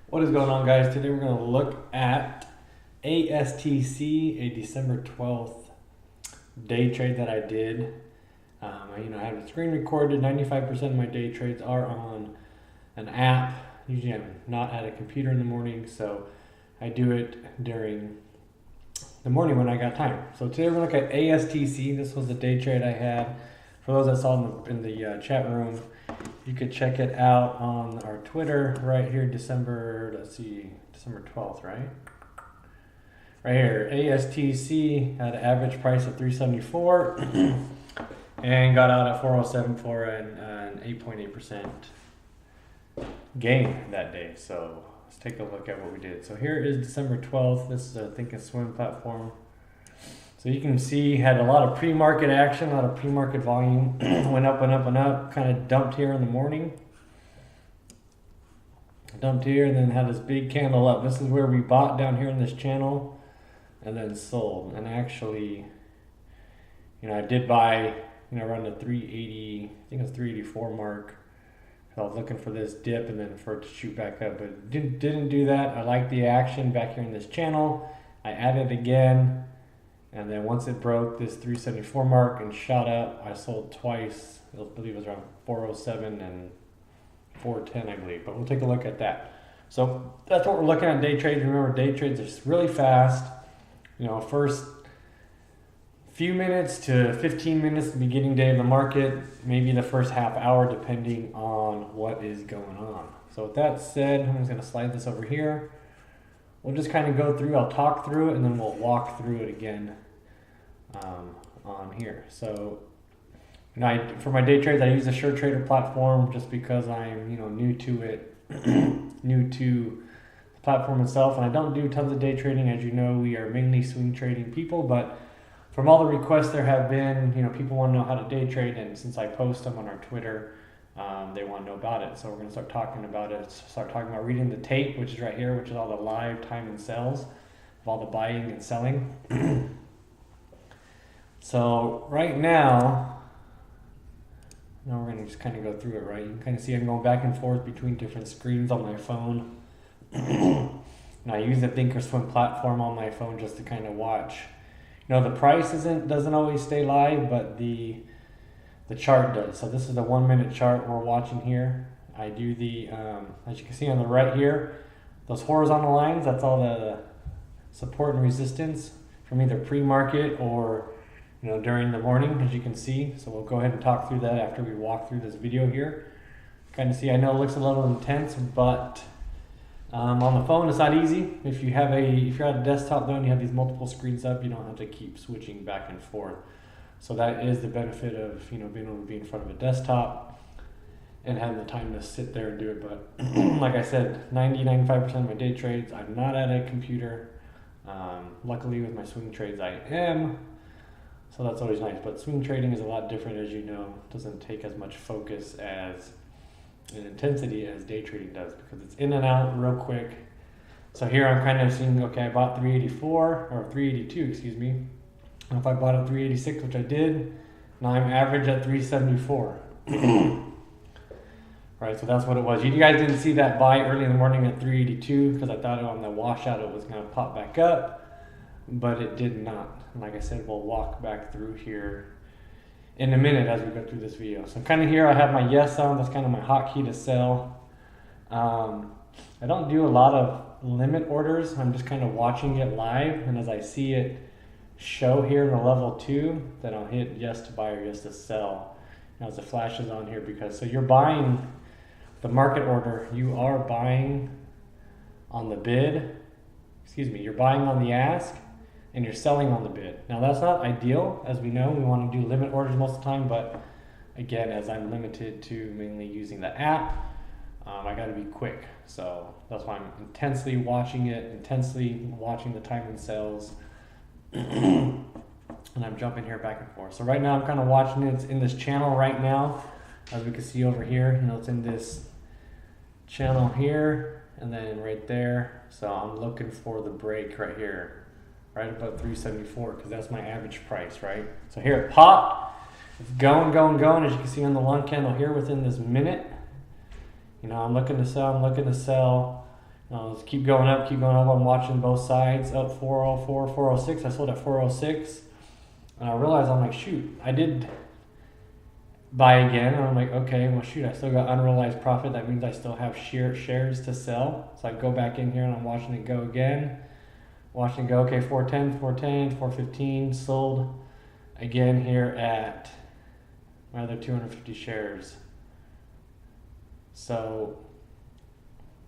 What is going on, guys? Today we're going to look at ASTC, a December 12th day trade that I did. I have a screen recorded. 95% of my day trades are on an app. Usually I'm not at a computer in the morning, so I do it during the morning when I got time. So today we're going to look at ASTC. This was the day trade I had. For those that saw in the chat room, you could check it out on our Twitter right here, December 12th, right? Right here, ASTC had an average price of 374 and got out at 407 for an 8.8% gain that day. So let's take a look at what we did. So here is December 12th. This is a Think and Swim platform. So you can see had a lot of pre-market action, a lot of pre-market volume. Went up and up and up, kind of dumped here in the morning. Dumped here and then had this big candle up. This is where we bought down here in this channel and then sold. And actually, I did buy, around the 380, I think it was 384 mark. So I was looking for this dip and then for it to shoot back up, but didn't do that. I like the action back here in this channel. I added again. And then once it broke this 374 mark and shot up, I sold twice. I believe it was around 407 and 410, I believe. But we'll take a look at that. So that's what we're looking at day trades. Remember, day trades are really fast. First few minutes to 15 minutes, the beginning day of the market, maybe the first half hour, depending on what is going on. So with that said, I'm just going to slide this over here. We'll just kind of go through, I'll talk through it, and then we'll walk through it again on here. So, for my day trades, I use the SureTrader platform just because I'm, new to it, new to the platform itself. And I don't do tons of day trading. As you know, we are mainly swing trading people, but from all the requests there have been, people want to know how to day trade, and since I post them on our Twitter, they want to know about it. So we're going to start talking about it, start talking about reading the tape, which is right here, which is all the live time and sells of all the buying and selling. So right now we're going to just kind of go through it, right? You can kind of see I'm going back and forth between different screens on my phone. And I use the Think or Swim platform on my phone just to kind of watch. The price doesn't always stay live, but the chart does. So this is the 1 minute chart we're watching here. I do the, as you can see on the right here, those horizontal lines, that's all the support and resistance from either pre-market or, during the morning, as you can see. So we'll go ahead and talk through that after we walk through this video here. Kind of see, I know it looks a little intense, but on the phone it's not easy. If you're at a desktop though and you have these multiple screens up, you don't have to keep switching back and forth. So that is the benefit of being able to be in front of a desktop and having the time to sit there and do it. But like I said, 90-95% of my day trades, I'm not at a computer. Luckily with my swing trades I am, so that's always nice. But swing trading is a lot different, as you know. It doesn't take as much focus as and intensity as day trading does, because it's in and out real quick. So here I'm kind of seeing, okay, I bought 384 or 382, excuse me. And if I bought at 386, which I did, now I'm average at 374. Right, so that's what it was. You guys didn't see that buy early in the morning at 382 because I thought on the washout it was going to pop back up, but it did not. And like I said, we'll walk back through here in a minute as we go through this video. So kind of here I have my yes on. That's kind of my hotkey to sell. I don't do a lot of limit orders. I'm just kind of watching it live, and as I see it show here in the level 2, then I'll hit yes to buy or yes to sell. Now as it flashes on here, because so you're buying the market order, you are buying on the bid, you're buying on the ask, and you're selling on the bid. Now that's not ideal, as we know. We want to do limit orders most of the time, but again, as I'm limited to mainly using the app, I got to be quick. So that's why I'm intensely watching the time and sales. And I'm jumping here back and forth. So right now I'm kind of watching it. It's in this channel right now, as we can see over here. It's in this channel here and then right there. So I'm looking for the break right here, right about 374, because that's my average price, right? So here it popped. It's going, as you can see on the long candle here within this minute. I'm looking to sell. Let's keep going up, keep going up. I'm watching both sides. Up 404, 406. I sold at 406. And I realized, I'm like, shoot, I did buy again. And I'm like, okay, well, shoot, I still got unrealized profit. That means I still have shares to sell. So I go back in here and I'm watching it go again. Watching it go, okay, 410, 410, 415. Sold again here at my other 250 shares. So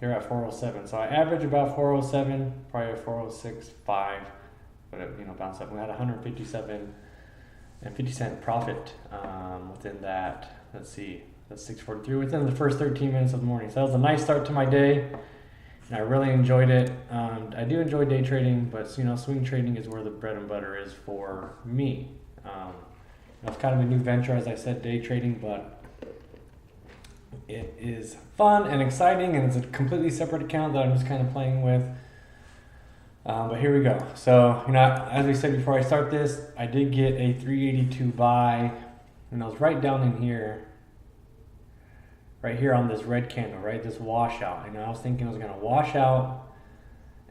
here at 407. So I average about 407, probably a 406.5, but it, bounced up. We had 157 and 50 cent profit within that. Let's see, that's 643 within the first 13 minutes of the morning. So that was a nice start to my day, and I really enjoyed it. I do enjoy day trading, but swing trading is where the bread and butter is for me. It's kind of a new venture, as I said, day trading, but it is fun and exciting, and it's a completely separate account that I'm just kind of playing with. But here we go. So, as we said before I start this, I did get a 382 buy, and I was right down in here, right here on this red candle, right? This washout. I was thinking it was going to wash out,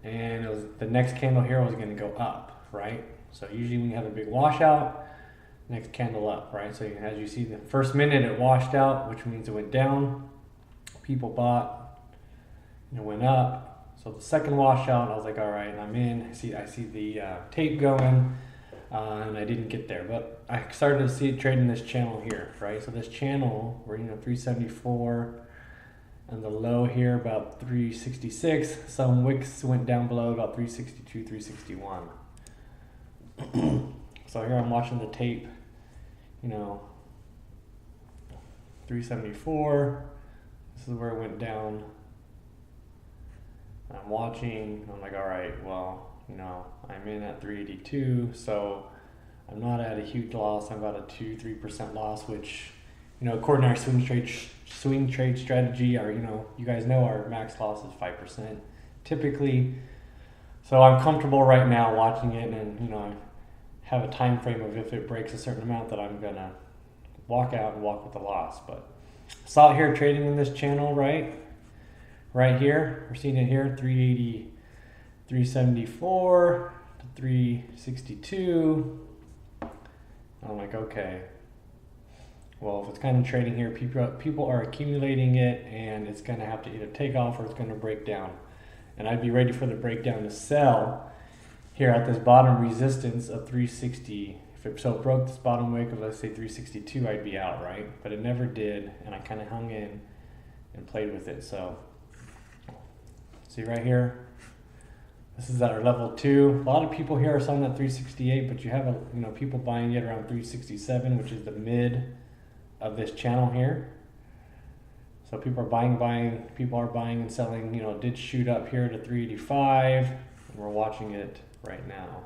and it was the next candle here was going to go up, right? So usually when you have a big washout, next candle up, right? So as you see, the first minute it washed out, which means it went down. People bought, and it went up. So the second washout, I was like, all right, I'm in. I see the tape going, and I didn't get there, but I started to see it trading this channel here, right? So this channel, we're 374, and the low here about 366. Some wicks went down below about 362, 361. So here I'm watching the tape, 374. This is where it went down. I'm watching, I'm like, all right, well, I'm in at 382, so I'm not at a huge loss. I'm about a 2-3% loss, which, according to our swing trade strategy, you guys know our max loss is 5% typically. So I'm comfortable right now watching it, and I have a time frame of if it breaks a certain amount that I'm gonna walk out and walk with the loss. But saw it here trading in this channel, right here. We're seeing it here, 380, 374 to 362. I'm like, okay, well, if it's kind of trading here, people are accumulating it, and it's gonna have to either take off or it's gonna break down. And I'd be ready for the breakdown to sell here at this bottom resistance of 360. If it broke this bottom wick of, let's say, 362, I'd be out, right? But it never did, and I kind of hung in and played with it. So see right here, this is at our level 2. A lot of people here are selling at 368, but you have people buying it around 367, which is the mid of this channel here. So people are buying, people are buying and selling. It did shoot up here to 385, and we're watching it right now.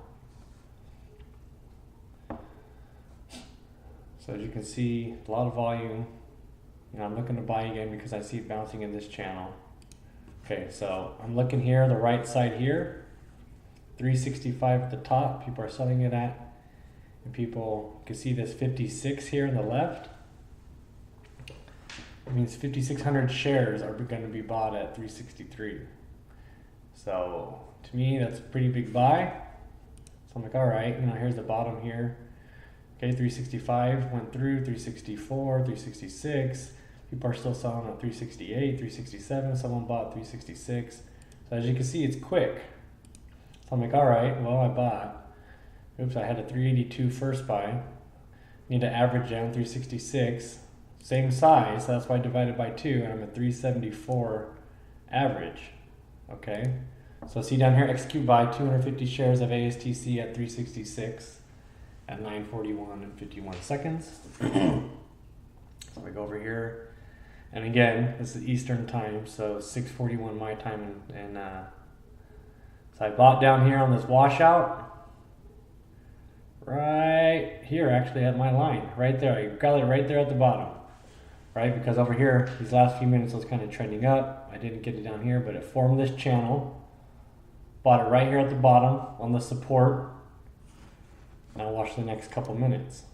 So as you can see, a lot of volume. I'm looking to buy again because I see it bouncing in this channel. Okay, so I'm looking here, the right side here, 365 at the top, people are selling it at, and people can see this 56 here on the left. It means 5,600 shares are going to be bought at 363. So to me, that's a pretty big buy. So I'm like, all right, here's the bottom here. Okay, 365 went through, 364, 366. People are still selling at 368, 367. Someone bought 366. So as you can see, it's quick. So I'm like, all right, well, I bought. Oops, I had a 382 first buy. Need to average down 366. Same size, so that's why I divided by 2, and I'm at 374 average. Okay, so see down here, execute buy 250 shares of ASTC at 366 at 9:41 and 51 seconds. So I go over here, and again, this is Eastern time, so 6:41 my time, and so I bought down here on this washout, right here, actually at my line, right there. I got it right there at the bottom. Right, because over here, these last few minutes, it was kind of trending up. I didn't get it down here, but it formed this channel. Bought it right here at the bottom on the support. Now watch the next couple minutes.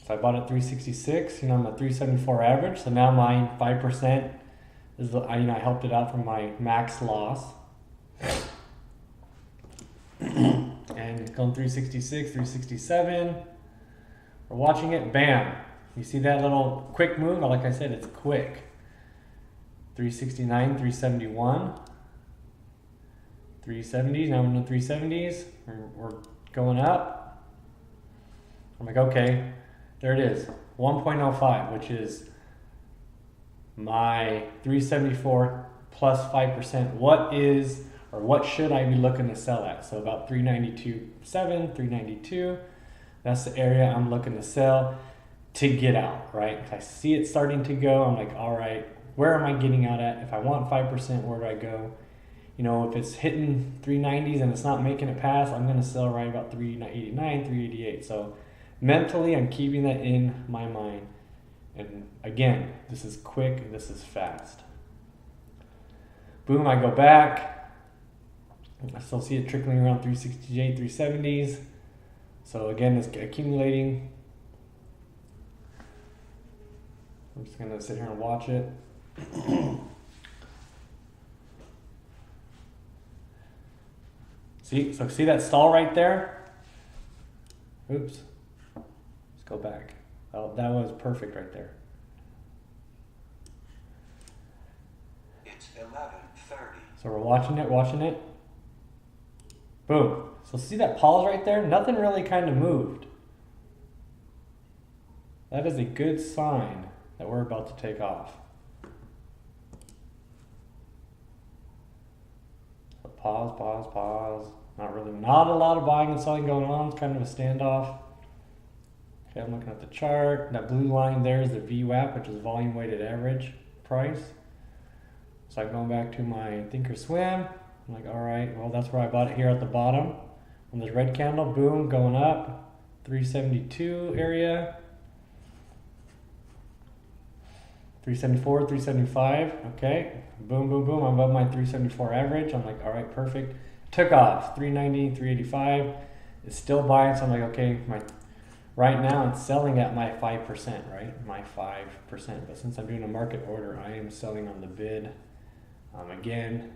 So I bought at 366. I'm at 374 average. So now my 5% I helped it out from my max loss. And going 366, 367. We're watching it, bam. You see that little quick move? Like I said, it's quick. 369, 371. 370s, now we're in the 370s. We're going up. I'm like, okay, there it is. 1.05, which is my 374 plus 5%. What should I be looking to sell at? So about 392.7, 392. That's the area I'm looking to sell to get out, right? If I see it starting to go, I'm like, all right, where am I getting out at? If I want 5%, where do I go? If it's hitting 390s and it's not making it past, I'm going to sell right about 389, 388. So mentally, I'm keeping that in my mind. And again, this is quick, this is fast. Boom, I go back. I still see it trickling around 368, 370s. So again, it's accumulating. I'm just going to sit here and watch it. See that stall right there? Oops. Let's go back. Oh, that was perfect right there. It's 11:30. So we're watching it. Boom. So see that pause right there? Nothing really kind of moved. That is a good sign that we're about to take off. So pause. Not a lot of buying and selling going on. It's kind of a standoff. Okay, I'm looking at the chart. That blue line there is the VWAP, which is volume weighted average price. So I'm going back to my Thinkorswim. I'm like, all right, well, that's where I bought it here at the bottom. On this red candle, boom, going up. 372 area. 374, 375. Okay, boom. I'm above my 374 average. I'm like, all right, perfect. Took off. 390, 385. It's still buying, so I'm like, okay, right now it's selling at my 5%, right? My 5%. But since I'm doing a market order, I am selling on the bid. Again,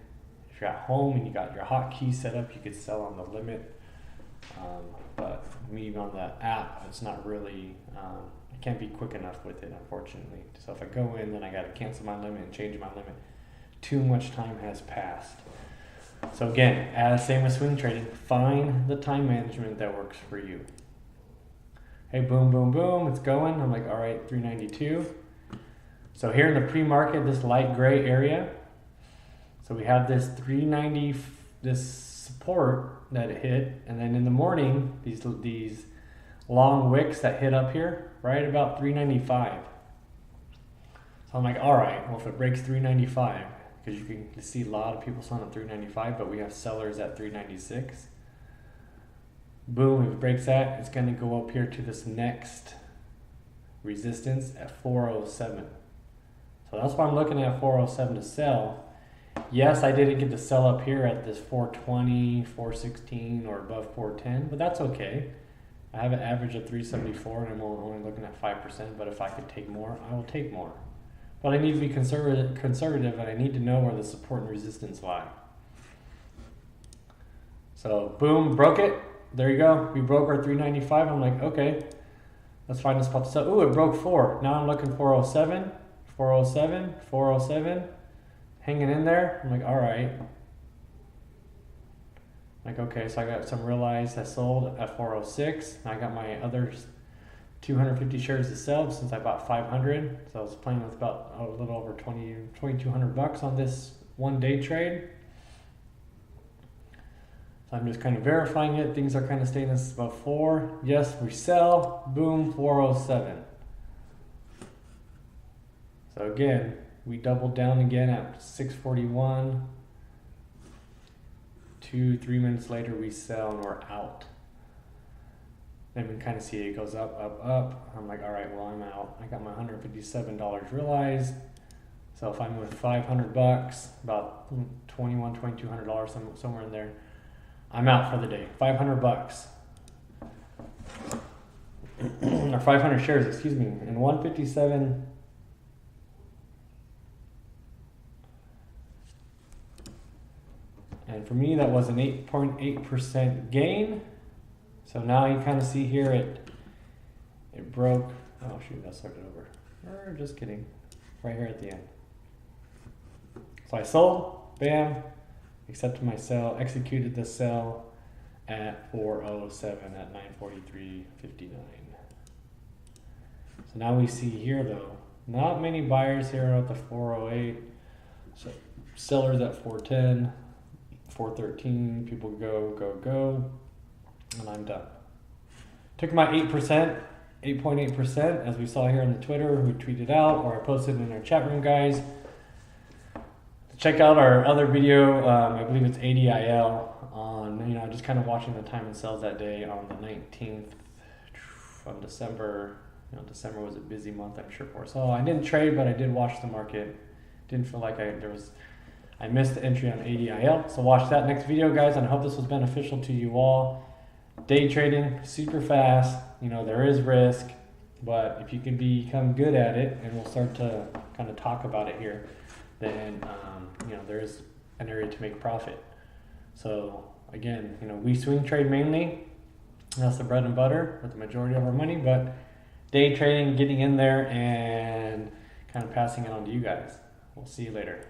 if you're at home and you got your hotkey set up, you could sell on the limit. But me on the app, it's not really, I can't be quick enough with it, unfortunately. So if I go in, then I got to cancel my limit and change my limit. Too much time has passed. So again, as same as swing trading, find the time management that works for you. Hey, boom, it's going. I'm like, all right, 392. So here in the pre-market, this light gray area. So we have this 390, this support that it hit, and then in the morning, these long wicks that hit up here, right about 395. So I'm like, all right, well, if it breaks 395, because you can see a lot of people selling at 395, but we have sellers at 396. Boom, if it breaks that, it's going to go up here to this next resistance at 407. So that's why I'm looking at 407 to sell. Yes, I didn't get to sell up here at this 420, 416, or above 410, but that's okay. I have an average of 374, and I'm only looking at 5%, but if I could take more, I will take more. But I need to be conservative, and I need to know where the support and resistance lie. So, boom, broke it. There you go. We broke our 395. I'm like, okay, let's find a spot to sell. Ooh, it broke 4. Now I'm looking 407, 407, 407. Hanging in there. I'm like, all right. Like, okay, so I got some realized I sold at 406. I got my other 250 shares to sell since I bought 500. So I was playing with about a little over 2,200 bucks on this one day trade. So I'm just kind of verifying it. Things are kind of staying this about 4. Yes, we sell. Boom, 407. So again, we doubled down again at 641. 2-3 minutes later, we sell and we're out. Then we can kind of see it goes up. I'm like, all right, well, I'm out. I got my $157 realized. So if I'm with 500 bucks, about $2,200, somewhere in there, I'm out for the day. 500 bucks. Or 500 shares, excuse me. And 157. And for me, that was an 8.8% gain. So now you kind of see here it broke. Oh shoot, that started over. Just kidding. Right here at the end. So I sold, bam, accepted my sell, executed the sell at 407 at 943.59. So now we see here though, not many buyers here at the 408. So sellers at 410, 413, people go, and I'm done. Took my 8%, 8.8%, as we saw here on the Twitter, we tweeted out, or I posted in our chat room, guys. Check out our other video, I believe it's ADIL, on, just kind of watching the time and sells that day on the 19th of December. December was a busy month, I'm sure, for us. So I didn't trade, but I did watch the market. Didn't feel like I missed the entry on ADIL. So watch that next video, guys, and I hope this was beneficial to you all. Day trading, super fast. There is risk, but if you can become good at it, and we'll start to kind of talk about it here, then there is an area to make profit. So again, we swing trade mainly. That's the bread and butter with the majority of our money, but day trading, getting in there and kind of passing it on to you guys. We'll see you later.